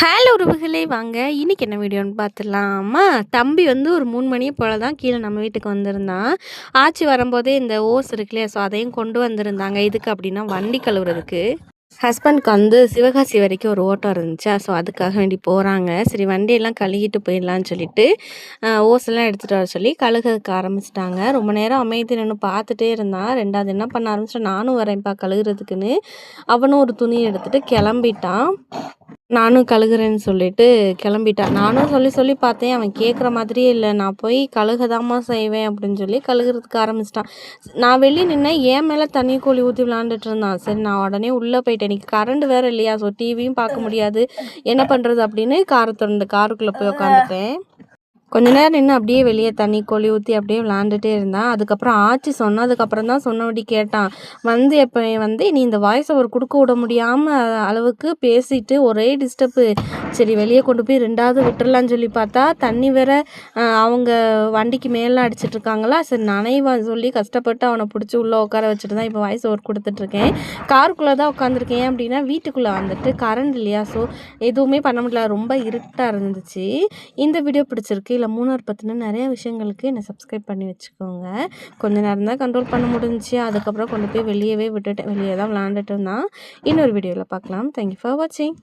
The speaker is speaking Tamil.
ஹலோ உறவுகளே வாங்க இன்னைக்கு என்ன வீடியோன்னு பார்த்துடலாமா. தம்பி வந்து ஒரு 3 மணியை போல் தான் கீழே நம்ம வீட்டுக்கு வந்திருந்தான். ஆச்சி வரும்போதே இந்த ஓஸ் இருக்கு இல்லையா, ஸோ அதையும் கொண்டு வந்திருந்தாங்க. இதுக்கு அப்படின்னா வண்டி கழுவுறதுக்கு. ஹஸ்பண்ட்க்கு வந்து சிவகாசி வரைக்கும் ஒரு ஓட்டம் இருந்துச்சா, ஸோ அதுக்காக வேண்டி போகிறாங்க. சரி வண்டியெல்லாம் கழுவிட்டு போயிடலான்னு சொல்லிட்டு ஓஸெல்லாம் எடுத்துகிட்டு வர சொல்லி கழுகுறதுக்கு ஆரம்பிச்சிட்டாங்க. ரொம்ப நேரம் அமைதி நின்று பார்த்துட்டே இருந்தான். ரெண்டாவது என்ன பண்ண ஆரம்பிச்சிட்டேன், நானும் வரேன்ப்பா கழுகுறதுக்குன்னு. அவனும் ஒரு துணியை எடுத்துகிட்டு கிளம்பிட்டான். நானும் கழுகுறேன்னு சொல்லிட்டு கிளம்பிட்டான். நானும் சொல்லி சொல்லி பார்த்தேன், அவன் கேட்குற மாதிரியே இல்லை. நான் போய் கழுகதாம்மா செய்வேன் அப்படின்னு சொல்லி கழுகுறதுக்கு ஆரம்பிச்சிட்டான். நான் வெளியே நின்னேன், என் மேலே தண்ணி கோழி ஊற்றி விளாண்டுட்டு இருந்தான். சரி நான் உடனே உள்ளே போயிட்டேன். எனக்கு கரண்ட் வேறு இல்லையா, ஸோ டிவியும் பார்க்க முடியாது, என்ன பண்ணுறது அப்படின்னு காருக்குள்ளே போய் உட்காந்துட்டேன். கொஞ்ச நேரம் நின்று அப்படியே வெளியே தண்ணி கோழி ஊற்றி அப்படியே விளாண்டுட்டே இருந்தான். அதுக்கப்புறம் ஆச்சி சொன்னதுக்கப்புறம் தான் சொன்னபடி கேட்டான். எப்போ நீ இந்த வாய்ஸ் ஓவர் கொடுக்க விட முடியாமல் அளவுக்கு பேசிட்டு ஒரே டிஸ்டர்பு. சரி வெளியே கொண்டு போய் 2வது விட்டுறலான்னு சொல்லி பார்த்தா தண்ணி வேற அவங்க வண்டிக்கு மேலே அடிச்சிட்ருக்காங்களா. சரி நனைவா சொல்லி கஷ்டப்பட்டு அவனை பிடிச்சி உள்ளே உட்கார வச்சுட்டு தான் இப்போ வாய்ஸ் ஓவர் கொடுத்துட்ருக்கேன். காருக்குள்ளே தான் உட்காந்துருக்கேன். அப்படின்னா வீட்டுக்குள்ளே வந்துட்டு கரண்ட் இல்லையா, ஸோ எதுவுமே பண்ண முடியல, ரொம்ப இருட்டாக இருந்துச்சு. இந்த வீடியோ பிடிச்சிருக்கு இல்லை மூணார் பற்றின நிறைய விஷயங்களுக்கு என்னை சப்ஸ்கிரைப் பண்ணி வச்சுக்கோங்க. கொஞ்ச நேரம் தான் கண்ட்ரோல் பண்ண முடிஞ்சிச்சு. அதுக்கப்புறம் கொண்டு போய் வெளியவே விட்டுட்டேன். வெளியே தான் விளாண்டுட்டு இருந்தான். இன்னொரு வீடியோவில் பார்க்கலாம். தேங்க்யூ ஃபார் வாட்சிங்.